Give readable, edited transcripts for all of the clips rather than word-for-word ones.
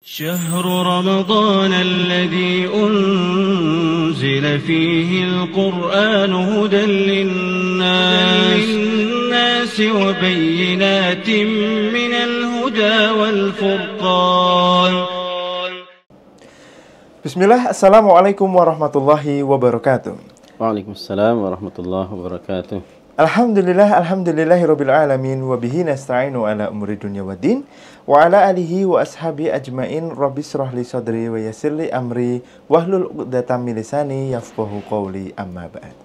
شهر رمضان الذي أنزل فيه القرآن هدى للناس وبينات من الهدى والفرقان. Bismillah, Assalamualaikum warahmatullahi wabarakatuh. Waalaikumsalam warahmatullahi wabarakatuh. Alhamdulillahirabbil alamin wa bihi nasta'inu ala umuri dunya waddin wa ala alihi wa ashabi ajmain rabbishrah li sadri wa yassir li amri wahlul 'uqdatam min lisani yafqahu qawli amma ba'd.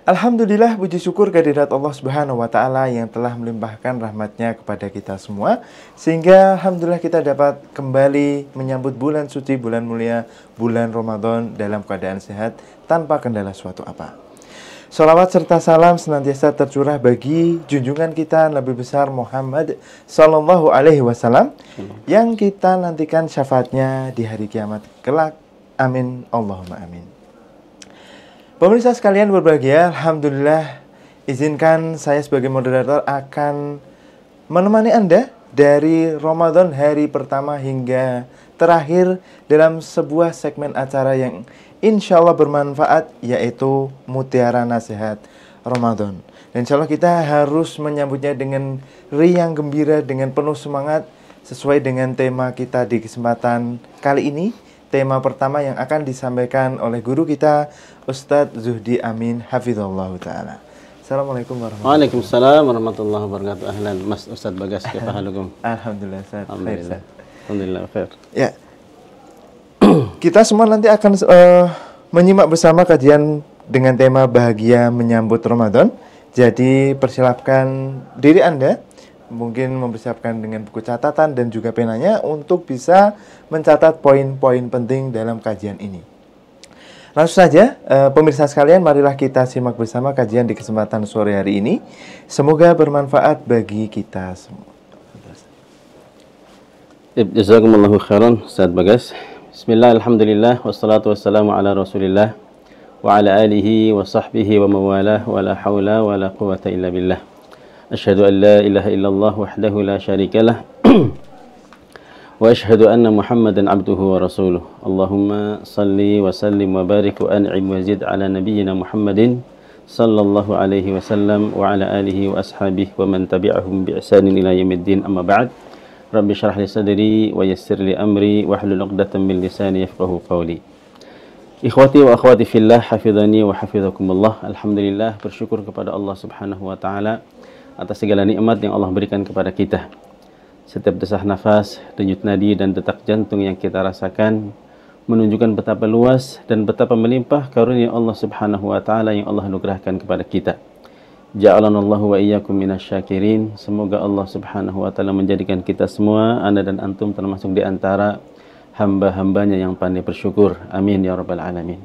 Alhamdulillah, puji syukur kehadirat Allah Subhanahu wa taala yang telah melimpahkan rahmatnya kepada kita semua sehingga alhamdulillah kita dapat kembali menyambut bulan suci, bulan mulia, bulan Ramadan dalam keadaan sehat tanpa kendala suatu apa. Sholawat serta salam senantiasa tercurah bagi junjungan kita Nabi besar Muhammad Sallallahu Alaihi Wasallam yang kita nantikan syafaatnya di hari kiamat kelak. Amin Allahumma amin. Pemirsa sekalian berbahagia, alhamdulillah izinkan saya sebagai moderator akan menemani Anda dari Ramadan hari pertama hingga terakhir dalam sebuah segmen acara yang insya Allah bermanfaat, yaitu Mutiara Nasihat Ramadan. Dan insya Allah kita harus menyambutnya dengan riang gembira, dengan penuh semangat, sesuai dengan tema kita di kesempatan kali ini. Tema pertama yang akan disampaikan oleh guru kita, Ustadz Zuhdi Amin Hafizallahu Ta'ala. Assalamualaikum warahmatullahi wabarakatuh. Waalaikumsalam warahmatullahi wabarakatuh. Ahlan Mas Ustadz Bagas, kaifa halukum? Alhamdulillah, Ustadz. Alhamdulillah. Alhamdulillah, khair. Ya. Kita semua nanti akan menyimak bersama kajian dengan tema bahagia menyambut Ramadan. Jadi persilahkan diri Anda mungkin mempersiapkan dengan buku catatan dan juga penanya untuk bisa mencatat poin-poin penting dalam kajian ini. Langsung saja, pemirsa sekalian, marilah kita simak bersama kajian di kesempatan sore hari ini. Semoga bermanfaat bagi kita semua. Jazakumullahu khairan, Ustadz Bagas. Bismillah, alhamdulillah, wassalatu wassalamu ala rasulillah wa ala alihi wa sahbihi wa mawalah wa la hawla wa la quwata illa billah. Asyhadu an la ilaha illallah wahdahu la syarikalah wa asyhadu anna Muhammadan abduhu wa rasuluh. Allahumma salli wa sallim wa barik wa an'im wa zid ala nabiyyina Muhammadin sallallahu alaihi wasallam wa ala alihi wa ashabihi wa man tabi'ahum bi ihsanin ila yaumiddin, amma ba'd. Rabbi syrah li sadri wa yassir li amri wahlul 'uqdatam min lisani yafqahu qawli. Ikhwati wa akhwati fillah, hafizani wa hafizakumullah. Alhamdulillah, bersyukur kepada Allah Subhanahu wa taala atas segala nikmat yang Allah berikan kepada kita. Setiap desah nafas, denyut nadi dan detak jantung yang kita rasakan menunjukkan betapa luas dan betapa melimpah karunia Allah Subhanahu wa taala yang Allah anugerahkan kepada kita. Ja'alanallahu wa iyyakum minasyakirin. Semoga Allah Subhanahu wa taala menjadikan kita semua, Anda dan antum, termasuk di antara hamba-hambanya yang pandai bersyukur. Amin ya rabbal alamin.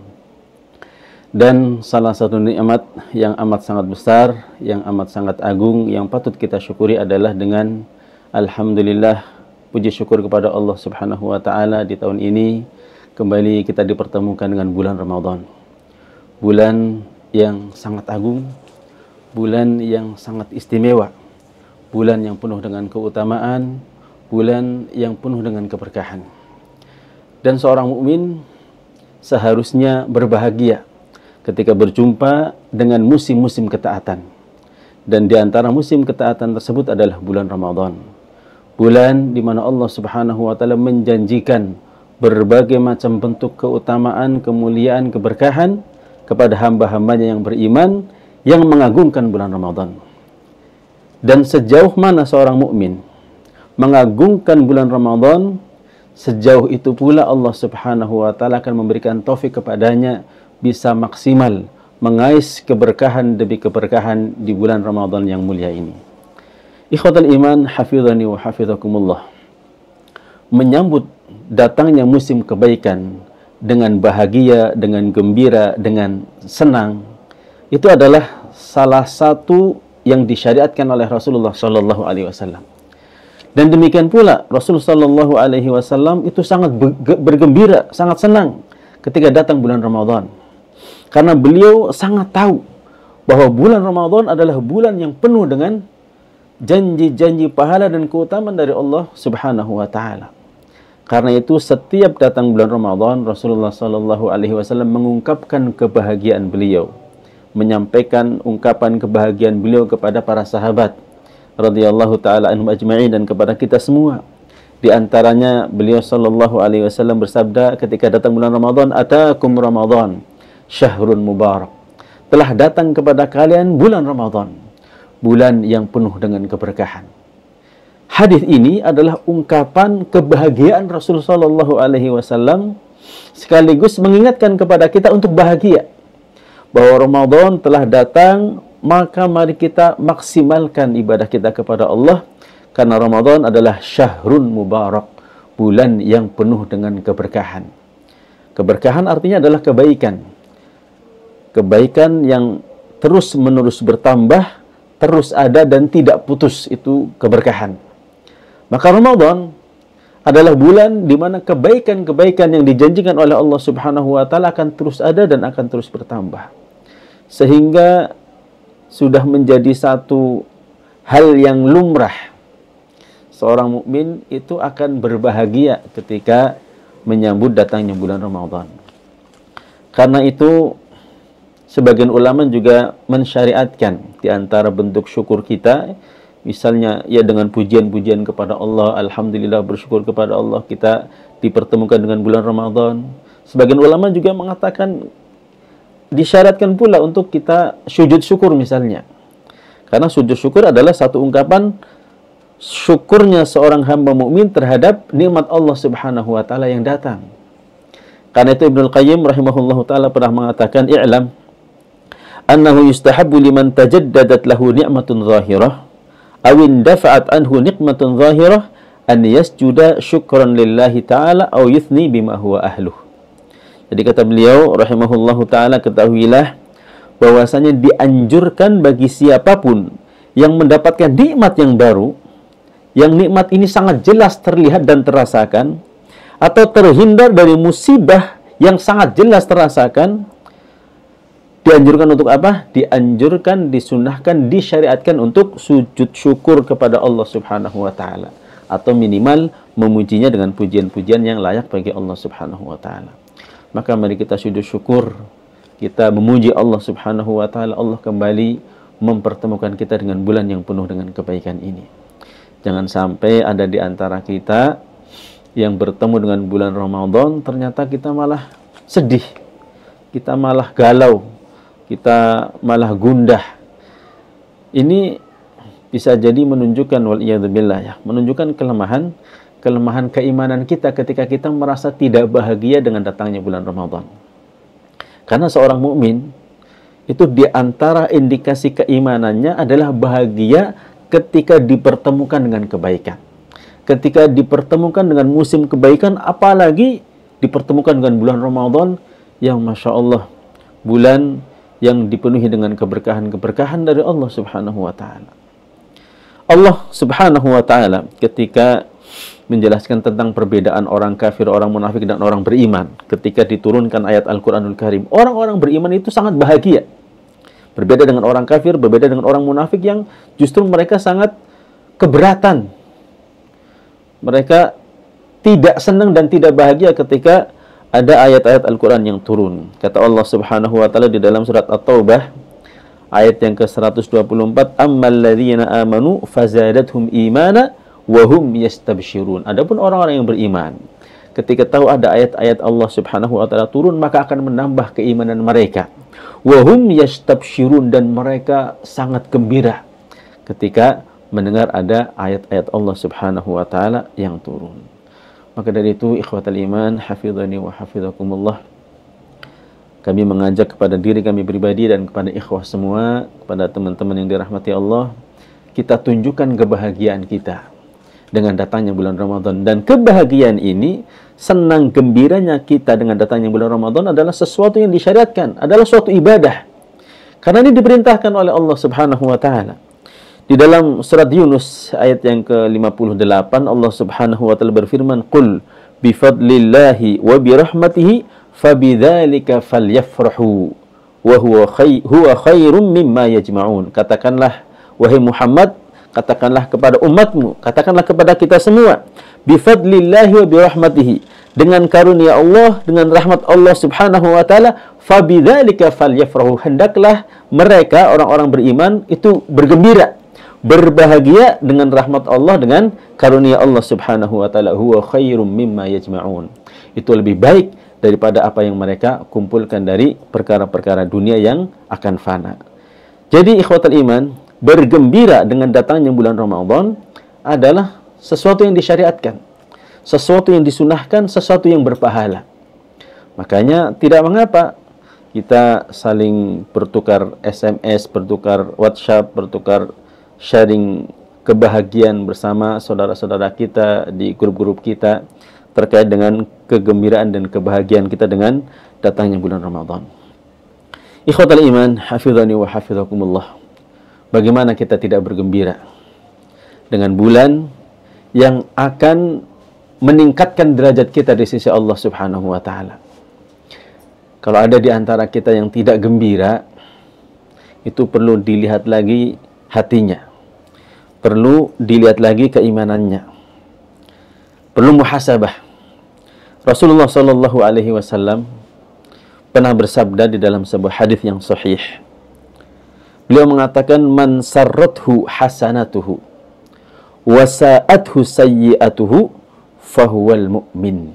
Dan salah satu nikmat yang amat sangat besar, yang amat sangat agung, yang patut kita syukuri adalah dengan alhamdulillah, puji syukur kepada Allah Subhanahu wa taala, di tahun ini kembali kita dipertemukan dengan bulan Ramadan. Bulan yang sangat agung, bulan yang sangat istimewa, bulan yang penuh dengan keutamaan, bulan yang penuh dengan keberkahan. Dan seorang mukmin seharusnya berbahagia ketika berjumpa dengan musim-musim ketaatan. Dan di antara musim ketaatan tersebut adalah bulan Ramadan. Bulan di mana Allah Subhanahu wa taala menjanjikan berbagai macam bentuk keutamaan, kemuliaan, keberkahan kepada hamba-hambanya yang beriman, yang mengagungkan bulan Ramadan. Dan sejauh mana seorang mukmin mengagungkan bulan Ramadan, sejauh itu pula Allah Subhanahu wa taala akan memberikan taufik kepadanya bisa maksimal mengais keberkahan demi keberkahan di bulan Ramadan yang mulia ini. Ikhwatal iman, hafizani wa hafizakumullah. Menyambut datangnya musim kebaikan dengan bahagia, dengan gembira, dengan senang, itu adalah salah satu yang disyariatkan oleh Rasulullah sallallahu alaihi wasallam. Dan demikian pula Rasulullah sallallahu alaihi wasallam itu sangat bergembira, sangat senang ketika datang bulan Ramadan. Karena beliau sangat tahu bahwa bulan Ramadan adalah bulan yang penuh dengan janji-janji pahala dan keutamaan dari Allah Subhanahu wa taala. Karena itu setiap datang bulan Ramadan, Rasulullah Shallallahu Alaihi Wasallam mengungkapkan kebahagiaan beliau, menyampaikan ungkapan kebahagiaan beliau kepada para sahabat radhiyallahu taala anhum ajma'in dan kepada kita semua. Di antaranya beliau Shallallahu Alaihi Wasallam bersabda ketika datang bulan Ramadan, "Atakum Ramadan, syahrun mubarak." Telah datang kepada kalian bulan Ramadan, bulan yang penuh dengan keberkahan. Hadis ini adalah ungkapan kebahagiaan Rasul Shallallahu Alaihi Wasallam sekaligus mengingatkan kepada kita untuk bahagia bahwa Ramadan telah datang, maka mari kita maksimalkan ibadah kita kepada Allah karena Ramadan adalah syahrun mubarak, bulan yang penuh dengan keberkahan. Keberkahan artinya adalah kebaikan. Kebaikan yang terus-menerus bertambah, terus ada dan tidak putus, itu keberkahan. Maka Ramadan adalah bulan di mana kebaikan-kebaikan yang dijanjikan oleh Allah Subhanahu wa taala akan terus ada dan akan terus bertambah. Sehingga sudah menjadi satu hal yang lumrah. Seorang mukmin itu akan berbahagia ketika menyambut datangnya bulan Ramadan. Karena itu sebagian ulama juga mensyariatkan di antara bentuk syukur kita, misalnya ya dengan pujian-pujian kepada Allah, alhamdulillah, bersyukur kepada Allah kita dipertemukan dengan bulan Ramadan. Sebagian ulama juga mengatakan disyaratkan pula untuk kita sujud syukur misalnya. Karena sujud syukur adalah satu ungkapan syukurnya seorang hamba mukmin terhadap nikmat Allah Subhanahu wa taala yang datang. Karena itu Ibnu Qayyim rahimahullahu taala pernah mengatakan, "I'lam annahu yustahabbu liman tajaddadat lahu ni'matun zahirah awin dafa'at anhu nikmatun zahirah an yasjuda syukran lillahi ta'ala aw yuthni bima huwa ahluh." Jadi kata beliau rahimahullahu ta'ala, ketahuilah bahwasanya dianjurkan bagi siapapun yang mendapatkan nikmat yang baru, yang nikmat ini sangat jelas terlihat dan terasakan, atau terhindar dari musibah yang sangat jelas terasakan, dianjurkan untuk apa? Dianjurkan, disunahkan, disyariatkan untuk sujud syukur kepada Allah Subhanahu wa taala, atau minimal memujinya dengan pujian-pujian yang layak bagi Allah Subhanahu wa taala. Maka mari kita sujud syukur, kita memuji Allah Subhanahu wa taala. Allah kembali mempertemukan kita dengan bulan yang penuh dengan kebaikan ini. Jangan sampai ada di antara kita yang bertemu dengan bulan Ramadan ternyata kita malah sedih, kita malah galau, kita malah gundah. Ini bisa jadi menunjukkan waliyadzubillah ya, menunjukkan kelemahan keimanan kita ketika kita merasa tidak bahagia dengan datangnya bulan Ramadan. Karena seorang mukmin itu di antara indikasi keimanannya adalah bahagia ketika dipertemukan dengan kebaikan. Ketika dipertemukan dengan musim kebaikan, apalagi dipertemukan dengan bulan Ramadan yang Masya Allah, bulan yang dipenuhi dengan keberkahan-keberkahan dari Allah Subhanahu wa ta'ala. Allah Subhanahu wa ta'ala ketika menjelaskan tentang perbedaan orang kafir, orang munafik, dan orang beriman, ketika diturunkan ayat Al-Quranul Karim, orang-orang beriman itu sangat bahagia. Berbeda dengan orang kafir, berbeda dengan orang munafik yang justru mereka sangat keberatan. Mereka tidak senang dan tidak bahagia ketika ada ayat-ayat Al-Quran yang turun. Kata Allah Subhanahu wa ta'ala di dalam surat At-Taubah ayat yang ke-124, "Ammal ladzina amanu fazadathum imana wa hum yastabshirun." Adapun orang-orang yang beriman, ketika tahu ada ayat-ayat Allah Subhanahu wa ta'ala turun, maka akan menambah keimanan mereka. Wa hum yastabshirun, dan mereka sangat gembira ketika mendengar ada ayat-ayat Allah Subhanahu wa ta'ala yang turun. Maka dari itu, ikhwatal iman, hafizani wa hafizakumullah, kami mengajak kepada diri kami pribadi dan kepada ikhwah semua, kepada teman-teman yang dirahmati Allah, kita tunjukkan kebahagiaan kita dengan datangnya bulan Ramadan. Dan kebahagiaan ini, senang gembiranya kita dengan datangnya bulan Ramadan adalah sesuatu yang disyariatkan, adalah suatu ibadah. Karena ini diperintahkan oleh Allah Subhanahu wa ta'ala. Di dalam surat Yunus ayat yang ke-58, Allah Subhanahu wa ta'ala berfirman, "Qul bifadlillahi wa birahmatihi fabidzalika falyafrahu wa huwa khairum mimma yajma'un." Katakanlah, wahai Muhammad, katakanlah kepada umatmu, katakanlah kepada kita semua, bifadlillahi wa birahmatihi, dengan karunia Allah, dengan rahmat Allah Subhanahu wa taala, fabidzalika falyafrahu, hendaklah mereka orang-orang beriman itu bergembira, berbahagia dengan rahmat Allah, dengan karunia Allah Subhanahu wa taala. Huwa khairum mimma yajma'un. Itu lebih baik daripada apa yang mereka kumpulkan dari perkara-perkara dunia yang akan fana. Jadi ikhwatal iman, bergembira dengan datangnya bulan Ramadan adalah sesuatu yang disyariatkan, sesuatu yang disunahkan, sesuatu yang berpahala. Makanya tidak mengapa kita saling bertukar SMS, bertukar WhatsApp, bertukar sharing kebahagiaan bersama saudara-saudara kita di grup-grup kita terkait dengan kegembiraan dan kebahagiaan kita dengan datangnya bulan Ramadan. Ikhwatal iman, hafizani wa hafizakumullah. Bagaimana kita tidak bergembira dengan bulan yang akan meningkatkan derajat kita di sisi Allah Subhanahu wa taala. Kalau ada di antara kita yang tidak gembira, itu perlu dilihat lagi hatinya. Perlu dilihat lagi keimanannya. Perlu muhasabah. Rasulullah sallallahu alaihi wasallam pernah bersabda di dalam sebuah hadis yang sahih. Beliau mengatakan, man sarrathu hasanatuhu wa sa'athu sayyi'atuhu fahuwal mu'min.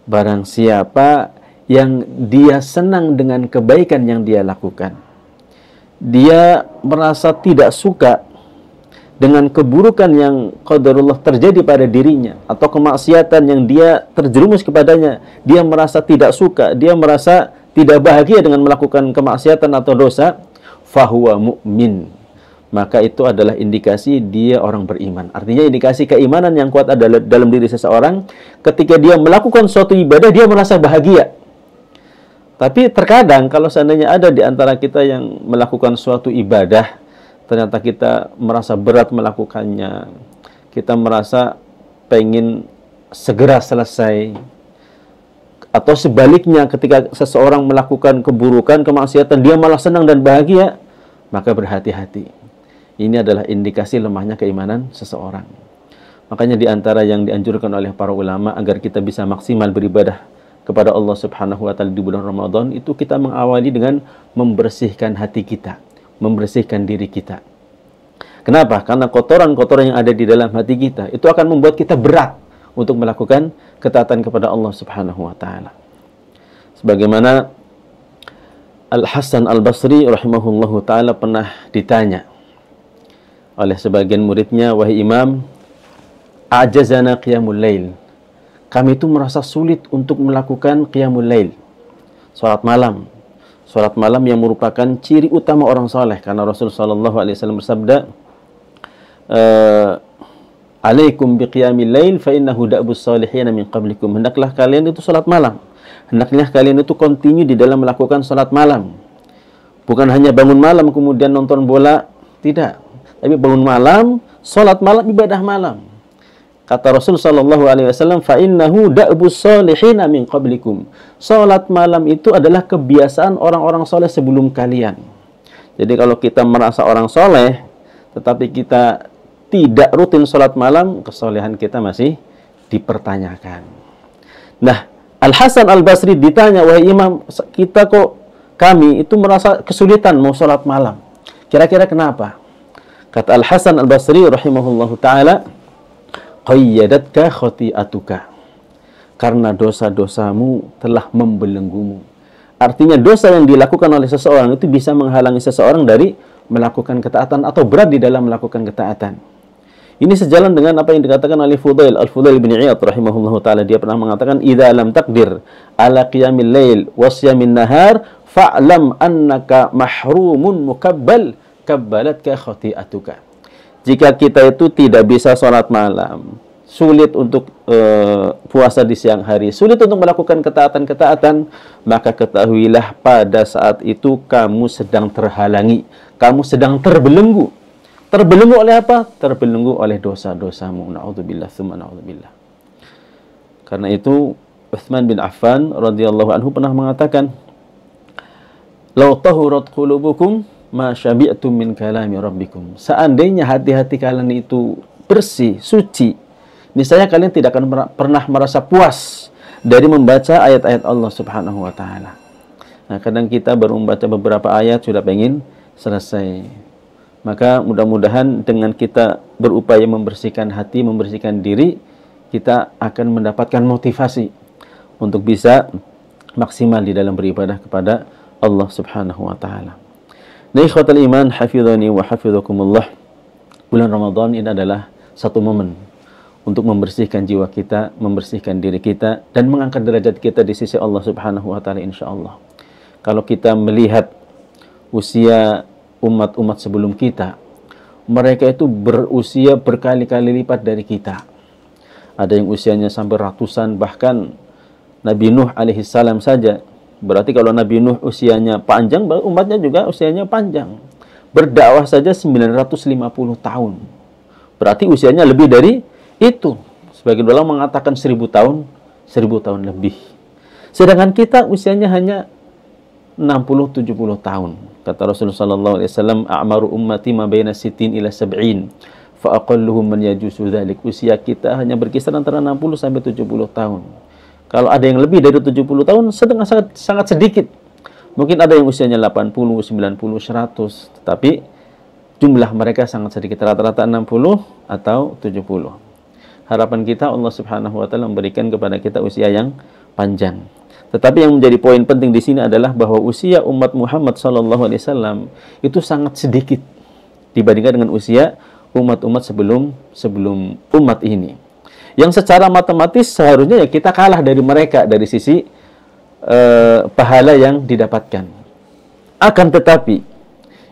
Barang siapa yang dia senang dengan kebaikan yang dia lakukan, dia merasa tidak suka dengan keburukan yang qadarullah terjadi pada dirinya, atau kemaksiatan yang dia terjerumus kepadanya, dia merasa tidak suka, dia merasa tidak bahagia dengan melakukan kemaksiatan atau dosa, fahuwa mu'min. Maka itu adalah indikasi dia orang beriman. Artinya indikasi keimanan yang kuat adalah dalam diri seseorang. Ketika dia melakukan suatu ibadah, dia merasa bahagia. Tapi terkadang kalau seandainya ada di antara kita yang melakukan suatu ibadah, ternyata kita merasa berat melakukannya, kita merasa pengen segera selesai, atau sebaliknya ketika seseorang melakukan keburukan, kemaksiatan, dia malah senang dan bahagia, maka berhati-hati. Ini adalah indikasi lemahnya keimanan seseorang. Makanya di antara yang dianjurkan oleh para ulama agar kita bisa maksimal beribadah kepada Allah Subhanahu wa taala di bulan Ramadan, itu kita mengawali dengan membersihkan hati kita, membersihkan diri kita. Kenapa? Karena kotoran-kotoran yang ada di dalam hati kita itu akan membuat kita berat untuk melakukan ketaatan kepada Allah Subhanahu wa taala. Sebagaimana Al-Hasan Al-Basri rahimahullahu taala pernah ditanya oleh sebagian muridnya, wahai imam, ajazana qiyamul lail. Kami itu merasa sulit untuk melakukan qiyamul lail, salat malam. Salat malam yang merupakan ciri utama orang saleh, karena Rasulullah sallallahu alaihi wasallam bersabda, alaikum biqiyamil lail fa innahu da'bus salihin min qablikum. Hendaklah kalian itu salat malam. Hendaknya kalian itu continue di dalam melakukan salat malam. Bukan hanya bangun malam kemudian nonton bola, tidak. Tapi bangun malam, salat malam, ibadah malam. Kata Rasul sallallahu alaihi wasallam, fa innahu da'bus salihin min qablikum. Salat malam itu adalah kebiasaan orang-orang soleh sebelum kalian. Jadi kalau kita merasa orang soleh, tetapi kita tidak rutin salat malam, kesolehan kita masih dipertanyakan. Nah, Al-Hasan Al-Basri ditanya, wahai imam, kami itu merasa kesulitan mau salat malam. Kira-kira kenapa? Kata Al-Hasan Al-Basri rahimahullahu ta'ala, qayyadatka khati'atuka. Karena dosa-dosamu telah membelenggumu. Artinya dosa yang dilakukan oleh seseorang itu bisa menghalangi seseorang dari melakukan ketaatan atau berat di dalam melakukan ketaatan. Ini sejalan dengan apa yang dikatakan oleh Al-Fudail bin Iyad rahimahullahu ta'ala. Dia pernah mengatakan, idza lam taqdir ala qiyamil lail wa siyamin nahar fa'lam annaka mahrumun mukabbal kabbalatka khati'atuka. Jika kita itu tidak bisa sholat malam, sulit untuk puasa di siang hari, sulit untuk melakukan ketaatan-ketaatan, maka ketahuilah pada saat itu kamu sedang terhalangi, kamu sedang terbelenggu. Terbelenggu oleh apa? Terbelenggu oleh dosa-dosamu. Na'udzubillah, tsumma na'udzubillah. Karena itu Utsman bin Affan radhiyallahu anhu pernah mengatakan, "Lau tahurat qulubukum ma syabi'tum min kalami rabbikum. Seandainya hati-hati kalian itu bersih, suci, niscaya kalian tidak akan pernah merasa puas dari membaca ayat-ayat Allah Subhanahu wa taala. Nah, kadang kita baru membaca beberapa ayat sudah pengen selesai. Maka mudah-mudahan dengan kita berupaya membersihkan hati, membersihkan diri, kita akan mendapatkan motivasi untuk bisa maksimal di dalam beribadah kepada Allah Subhanahu wa taala. Nah, ikhwatal iman, hafizani wa hafizakumullah. Bulan Ramadan ini adalah satu momen untuk membersihkan jiwa kita, membersihkan diri kita, dan mengangkat derajat kita di sisi Allah Subhanahu wa taala insyaallah. Kalau kita melihat usia umat-umat sebelum kita, mereka itu berusia berkali-kali lipat dari kita. Ada yang usianya sampai ratusan, bahkan Nabi Nuh alaihissalam saja. Berarti kalau Nabi Nuh usianya panjang, umatnya juga usianya panjang. Berdakwah saja 950 tahun. Berarti usianya lebih dari itu. Sebagian ulama mengatakan 1000 tahun, 1000 tahun lebih. Sedangkan kita usianya hanya 60-70 tahun. Kata Rasulullah sallallahu alaihi wasallam, "A'maru ummati ma baina 60 ila 70, fa aqalluhum man yajuzu dzalik." Usia kita hanya berkisar antara 60 sampai 70 tahun. Kalau ada yang lebih dari 70 tahun, sangat sedikit. Mungkin ada yang usianya 80, 90, 100, tetapi jumlah mereka sangat sedikit, rata-rata 60 atau 70. Harapan kita Allah Subhanahu wa taala memberikan kepada kita usia yang panjang. Tetapi yang menjadi poin penting di sini adalah bahwa usia umat Muhammad sallallahu alaihi wasallam itu sangat sedikit dibandingkan dengan usia umat-umat sebelum umat ini. Yang secara matematis seharusnya ya kita kalah dari mereka dari sisi pahala yang didapatkan. Akan tetapi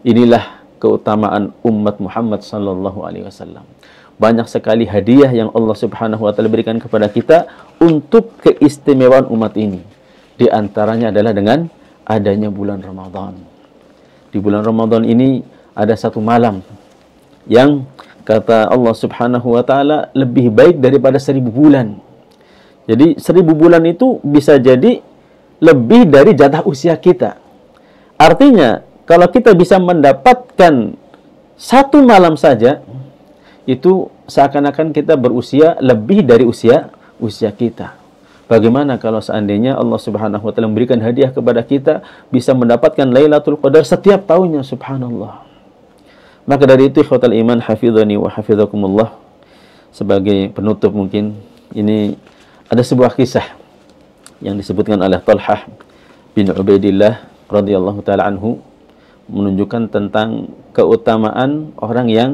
inilah keutamaan umat Muhammad sallallahu alaihi wasallam. Banyak sekali hadiah yang Allah Subhanahu wa taala berikan kepada kita untuk keistimewaan umat ini. Di antaranya adalah dengan adanya bulan Ramadan. Di bulan Ramadan ini ada satu malam yang kata Allah Subhanahu wa taala lebih baik daripada 1000 bulan. Jadi 1000 bulan itu bisa jadi lebih dari jatah usia kita. Artinya, kalau kita bisa mendapatkan satu malam saja, itu seakan-akan kita berusia lebih dari usia kita. Bagaimana kalau seandainya Allah Subhanahu wa taala memberikan hadiah kepada kita bisa mendapatkan Lailatul Qadar setiap tahunnya, subhanallah. Maka dari itu ikhwatal iman hafizani wa hafizakumullah, sebagai penutup mungkin ini ada sebuah kisah yang disebutkan oleh Talhah bin Ubaidillah radhiyallahu taala anhu, menunjukkan tentang keutamaan orang yang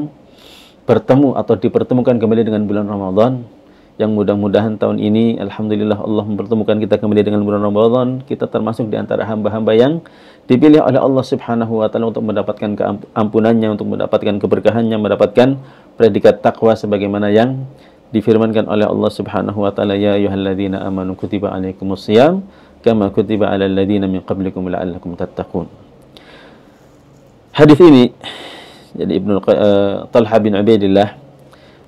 bertemu atau dipertemukan kembali dengan bulan Ramadan. Yang mudah-mudahan tahun ini alhamdulillah Allah mempertemukan kita kembali dengan bulan Ramadan. Kita termasuk di antara hamba-hamba yang dipilih oleh Allah Subhanahu wa taala untuk mendapatkan keampunannya, untuk mendapatkan keberkahannya, mendapatkan predikat takwa sebagaimana yang difirmankan oleh Allah Subhanahu wa taala, ya ayyuhalladzina amanu kutiba alaikumusiyam kama kutiba alal ladzina min qablikum la'allakum tattaqun. Hadis ini jadi Talha bin Ubaidillah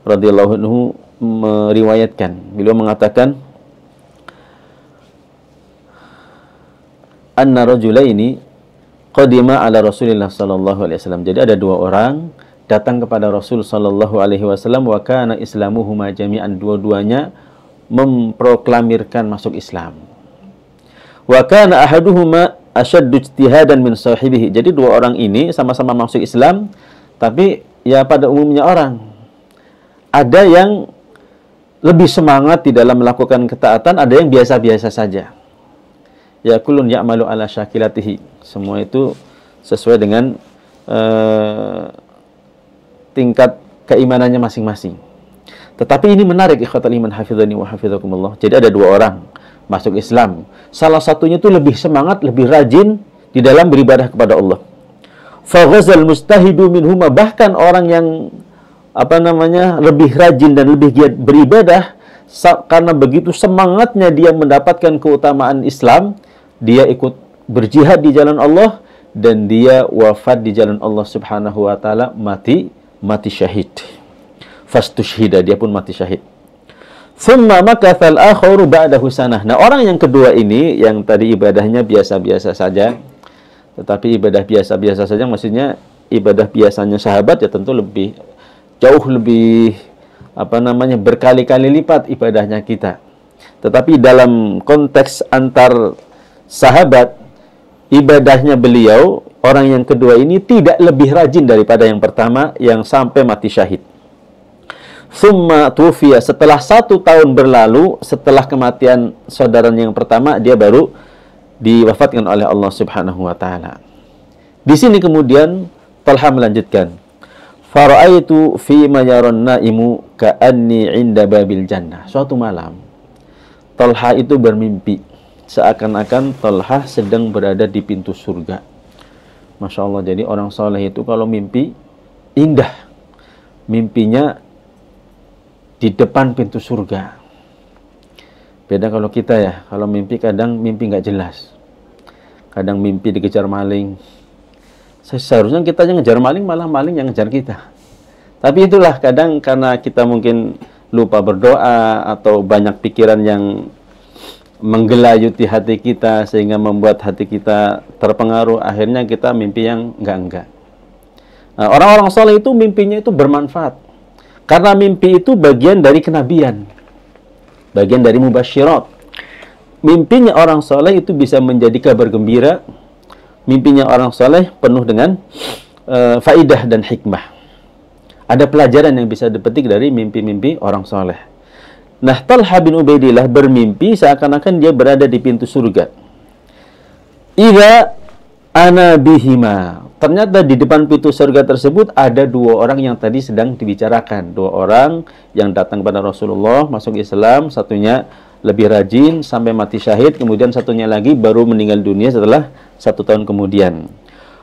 radhiyallahu anhu meriwayatkan, beliau mengatakan anna rajulaini qadima ala Rasulillah sallallahu alaihi wasallam. Jadi ada dua orang datang kepada Rasul sallallahu alaihi wasallam, wa kana islamuhuma jami'an, dua-duanya memproklamirkan masuk Islam. Wa kana ahaduhuma asyaddu ijtihadan min sahibihi. Jadi dua orang ini sama-sama masuk Islam, tapi ya pada umumnya orang ada yang lebih semangat di dalam melakukan ketaatan, ada yang biasa-biasa saja. Ya kullun ya'malu ala syakilatihi. Semua itu sesuai dengan tingkat keimanannya masing-masing. Tetapi ini menarik ikhwatal iman hafizani wa hafizakumullah. Jadi ada dua orang masuk Islam. Salah satunya itu lebih semangat, lebih rajin di dalam beribadah kepada Allah. Fa ghazal mustahidu minhuma, bahkan orang yang lebih rajin dan lebih giat beribadah, karena begitu semangatnya dia mendapatkan keutamaan Islam, dia ikut berjihad di jalan Allah dan dia wafat di jalan Allah Subhanahu wa taala, mati syahid. Fastushhida, dia pun mati syahid. Thumma makathal akharu ba'dahu sanah. Nah, orang yang kedua ini yang tadi ibadahnya biasa-biasa saja, Tetapi ibadah biasa-biasa saja, maksudnya ibadah biasanya sahabat ya tentu jauh lebih berkali-kali lipat ibadahnya kita. Tetapi dalam konteks antar sahabat, ibadahnya beliau, orang yang kedua ini tidak lebih rajin daripada yang pertama yang sampai mati syahid. Summa tufiya, setelah 1 tahun berlalu, setelah kematian saudaranya yang pertama, dia baru diwafatkan oleh Allah Subhanahu wa ta'ala. Di sini kemudian Talha melanjutkan, fara'aitu fi ma yaran naimu ka'anni 'inda babil jannah. Suatu malam Talha itu bermimpi seakan-akan Talha sedang berada di pintu surga. Masya Allah, jadi orang soleh itu kalau mimpi indah, mimpinya di depan pintu surga. Beda kalau kita ya, kalau mimpi kadang mimpi nggak jelas. Kadang mimpi dikejar maling. Seharusnya kita yang ngejar maling, malah maling yang ngejar kita. Tapi itulah kadang karena kita mungkin lupa berdoa atau banyak pikiran yang menggelayuti hati kita sehingga membuat hati kita terpengaruh, akhirnya kita mimpi yang enggak-enggak. Nah, orang-orang soleh itu mimpinya itu bermanfaat. Karena mimpi itu bagian dari kenabian. Bagian dari mubasyirat. Mimpinya orang soleh itu bisa menjadi kabar gembira. Mimpinya orang soleh penuh dengan faidah dan hikmah. Ada pelajaran yang bisa dipetik dari mimpi-mimpi orang soleh. Nah, Talha bin Ubaidillah bermimpi seakan-akan dia berada di pintu surga. Idza ana bihima. Ternyata di depan pintu surga tersebut ada 2 orang yang tadi sedang dibicarakan. 2 orang yang datang kepada Rasulullah, masuk Islam, satunya lebih rajin sampai mati syahid, kemudian satunya lagi baru meninggal dunia setelah 1 tahun kemudian.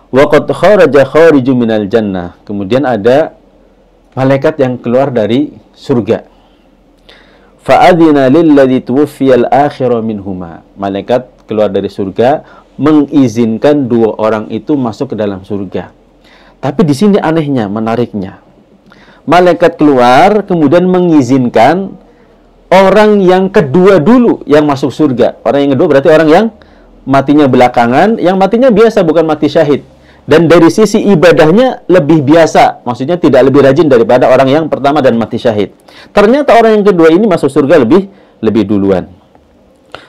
Wa qad kharaja khariju minal jannah. Kemudian ada malaikat yang keluar dari surga. Fa'adina lilladzi tuwfiyal akhira minhuma. Malaikat keluar dari surga mengizinkan 2 orang itu masuk ke dalam surga. Tapi di sini anehnya, menariknya. Malaikat keluar kemudian mengizinkan orang yang kedua dulu yang masuk surga. Orang yang kedua berarti orang yang matinya belakangan, yang matinya biasa bukan mati syahid. Dan dari sisi ibadahnya lebih biasa, maksudnya tidak lebih rajin daripada orang yang pertama dan mati syahid. Ternyata orang yang kedua ini masuk surga lebih duluan.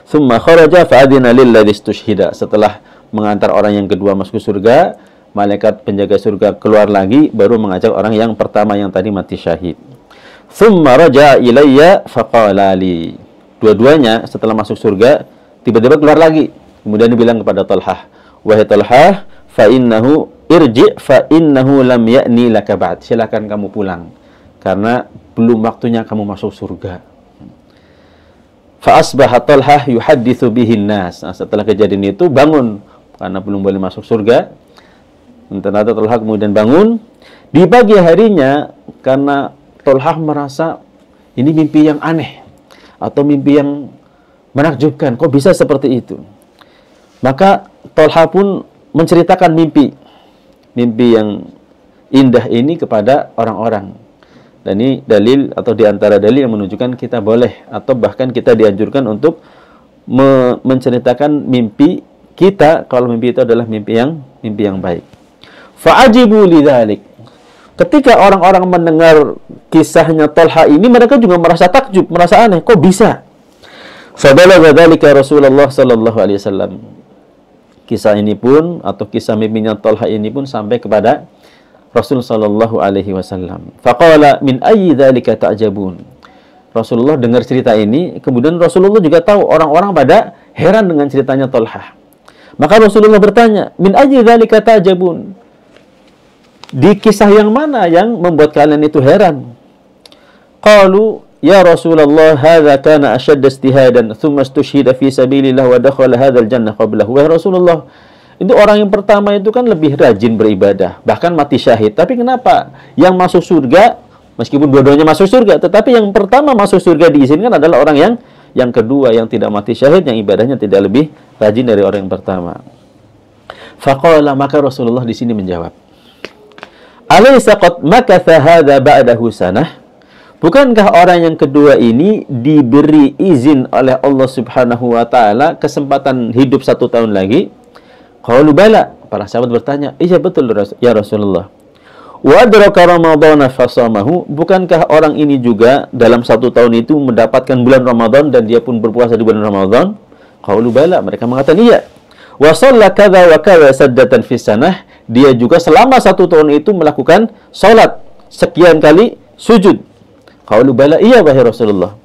Tsumma kharaja fa'adina lilladzi istushhida. Setelah mengantar orang yang kedua masuk surga, malaikat penjaga surga keluar lagi baru mengajak orang yang pertama yang tadi mati syahid. Tsumma raja'a ilayya faqala li. Dua-duanya setelah masuk surga tiba-tiba keluar lagi. Kemudian dibilang kepada Talha, "Wahai Talha, fa innahu irji' fa innahu lam ya'ni laka ba'd." Silakan kamu pulang karena belum waktunya kamu masuk surga. Fa asbaha Talha yuhadditsu bihin nas. Nah, setelah kejadian itu bangun karena belum boleh masuk surga. Ternyata Talha kemudian bangun di pagi harinya karena Talha merasa ini mimpi yang aneh atau mimpi yang menakjubkan. Kok bisa seperti itu? Maka Talha pun menceritakan mimpi yang indah ini kepada orang-orang. Dan ini dalil atau diantara dalil yang menunjukkan kita boleh atau bahkan kita dianjurkan untuk menceritakan mimpi kita kalau mimpi itu adalah mimpi yang baik. Fa'ajibu lidzalik. Ketika orang-orang mendengar kisahnya Talha ini, mereka juga merasa takjub, merasa aneh, kok bisa? Fabalagha dzalika Rasulullah sallallahu alaihi wasallam. Kisah ini pun atau kisah mimpinya Talha ini pun sampai kepada Rasul sallallahu alaihi wasallam. Faqala min ayyi dzalika ta'jabun. Rasulullah dengar cerita ini, kemudian Rasulullah juga tahu orang-orang pada heran dengan ceritanya Talha. Maka Rasulullah bertanya, min ayyi dzalika ta'jabun? Di kisah yang mana yang membuat kalian itu heran? Qalu ya Rasulullah hadza kana ashadda ijtihadan thumma istushhida fi sabilillah wa dakhala hadzal jannah qablahu. Wahai Rasulullah, itu orang yang pertama itu kan lebih rajin beribadah, bahkan mati syahid. Tapi kenapa yang masuk surga meskipun dua-duanya masuk surga, tetapi yang pertama masuk surga diizinkan adalah orang yang kedua yang tidak mati syahid, yang ibadahnya tidak lebih rajin dari orang yang pertama. Faqala, maka Rasulullah di sini menjawab, alaysa qad makatha hadza ba'dahu sanah? Bukankah orang yang kedua ini diberi izin oleh Allah Subhanahu wa taala kesempatan hidup 1 tahun lagi? Qalu bala. Para sahabat bertanya, iya betul ya Rasulullah. Wa adraka Ramadhana fasamahu, bukankah orang ini juga dalam 1 tahun itu mendapatkan bulan Ramadan dan dia pun berpuasa di bulan Ramadan? Qalu bala, mereka mengatakan iya. Wa shalla kadza wa kadza sajdatan fis sanah, dia juga selama 1 tahun itu melakukan salat sekian kali sujud. Qalu bala, iya wahai Rasulullah.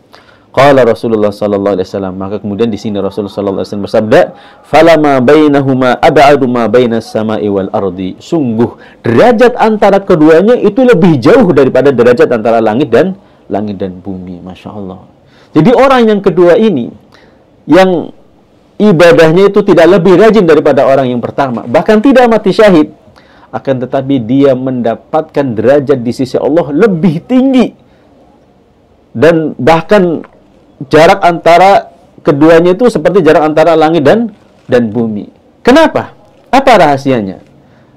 Qala Rasulullah sallallahu alaihi wasallam, maka kemudian di sini Rasulullah sallallahu alaihi wasallam bersabda, "Falama bainahuma ab'adu ma bainas sama'i wal ardi." Sungguh derajat antara keduanya itu lebih jauh daripada derajat antara langit dan bumi. Masya Allah. Jadi orang yang kedua ini, yang ibadahnya itu tidak lebih rajin daripada orang yang pertama, bahkan tidak mati syahid, akan tetapi dia mendapatkan derajat di sisi Allah lebih tinggi, dan bahkan jarak antara keduanya itu seperti jarak antara langit dan bumi. Kenapa? Apa rahasianya?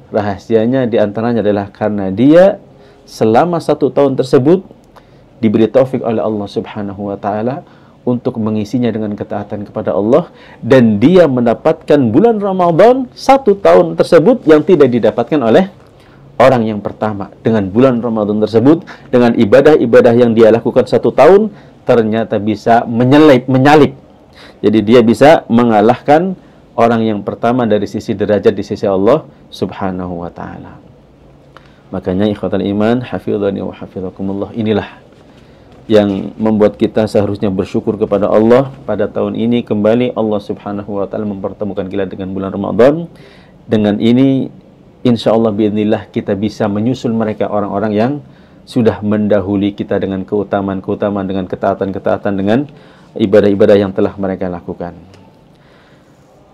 Rahasianya diantaranya adalah karena dia selama 1 tahun tersebut diberi taufik oleh Allah Subhanahu wa Ta'ala untuk mengisinya dengan ketaatan kepada Allah, dan dia mendapatkan bulan Ramadan 1 tahun tersebut yang tidak didapatkan oleh orang yang pertama. Dengan bulan Ramadan tersebut, dengan ibadah-ibadah yang dia lakukan 1 tahun, ternyata bisa menyalip. Jadi dia bisa mengalahkan orang yang pertama dari sisi derajat di sisi Allah Subhanahu wa Ta'ala. Makanya ikhwatal iman, hafizani wa hafizakumullah, inilah yang membuat kita seharusnya bersyukur kepada Allah. Pada tahun ini kembali Allah Subhanahu wa Ta'ala mempertemukan kita dengan bulan Ramadan. Dengan ini insya Allah biidznillah kita bisa menyusul mereka, orang-orang yang sudah mendahului kita dengan keutamaan-keutamaan, dengan ketaatan-ketaatan, dengan ibadah-ibadah yang telah mereka lakukan.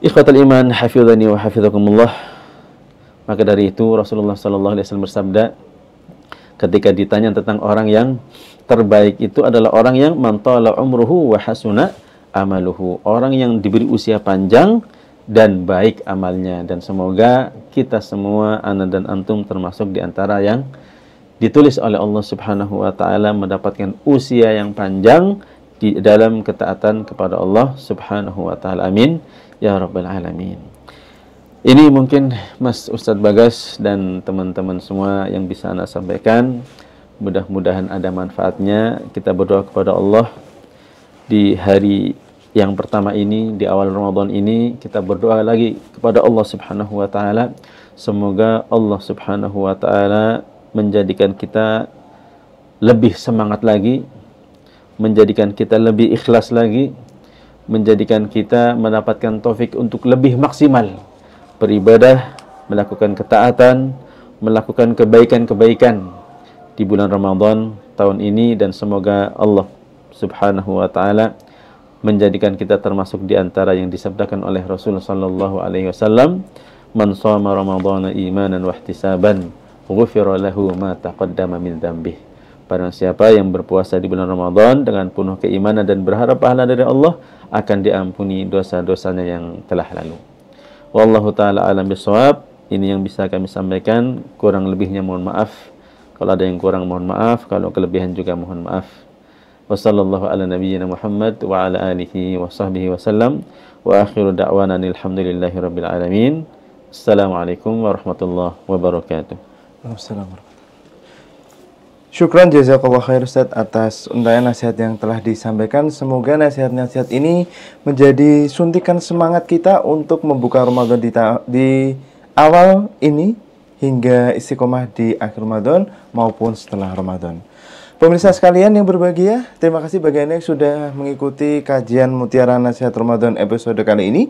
Ikhwatal iman, hafizani wa hafizakumullah. Maka dari itu Rasulullah sallallahu alaihi wasallam bersabda ketika ditanya tentang orang yang terbaik, itu adalah orang yang man tala umruhu wa hasuna amaluhu, orang yang diberi usia panjang dan baik amalnya. Dan semoga kita semua, ana dan antum, termasuk di antara yang ditulis oleh Allah Subhanahu wa Ta'ala mendapatkan usia yang panjang di dalam ketaatan kepada Allah Subhanahu wa Ta'ala. Amin ya rabbal alamin. Ini mungkin Mas Ustadz Bagas dan teman-teman semua yang bisa Anda sampaikan. Mudah-mudahan ada manfaatnya. Kita berdoa kepada Allah di hari yang pertama ini, di awal Ramadan ini, kita berdoa lagi kepada Allah Subhanahu wa Ta'ala. Semoga Allah Subhanahu wa Ta'ala menjadikan kita lebih semangat lagi, menjadikan kita lebih ikhlas lagi, menjadikan kita mendapatkan taufik untuk lebih maksimal beribadah, melakukan ketaatan, melakukan kebaikan-kebaikan di bulan Ramadan tahun ini. Dan semoga Allah Subhanahu wa Ta'ala menjadikan kita termasuk di antara yang disabdakan oleh Rasulullah sallallahu alaihi wasallam, man shoma ramadhana imanan wa ihtisaban ghufira lahu ma taqaddama min dzambih. Barang siapa yang berpuasa di bulan Ramadan dengan penuh keimanan dan berharap pahala dari Allah, akan diampuni dosa-dosanya yang telah lalu. Wallahu taala alam bisawab. Ini yang bisa kami sampaikan, kurang lebihnya mohon maaf. Kalau ada yang kurang mohon maaf, kalau kelebihan juga mohon maaf. Wassallallahu ala nabiyyina Muhammad wa ala alihi wa sahbihi wasallam. Wa akhiru da'wana alhamdulillahi rabbil alamin. Assalamualaikum warahmatullahi wabarakatuh. Syukran jazakallah khair Ustaz atas untayan nasihat yang telah disampaikan. Semoga nasihat-nasihat ini menjadi suntikan semangat kita untuk membuka Ramadan di awal ini hingga istiqomah di akhir Ramadan maupun setelah Ramadan. Pemirsa sekalian yang berbahagia, terima kasih bagi Anda yang sudah mengikuti kajian Mutiara Nasihat Ramadan episode kali ini.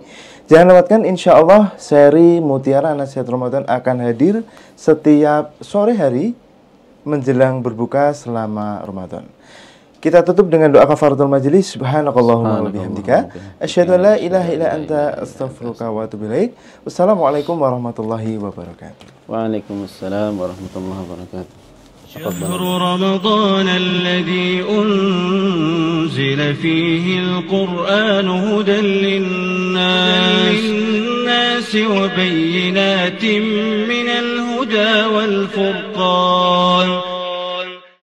Jangan lewatkan, insya Allah seri Mutiara Nasihat Ramadan akan hadir setiap sore hari menjelang berbuka selama Ramadan. Kita tutup dengan doa kafaratul majelis. Subhanakallahumma wa bihamdika asyhadu an la ilaha illa anta astaghfiruka wa atubu ilaik. Wassalamualaikum warahmatullahi wabarakatuh. Waalaikumsalam warahmatullahi wabarakatuh. شهر رمضان الذي أنزل فيه القرآن هدى للناس وبينات من الهدى والفرقان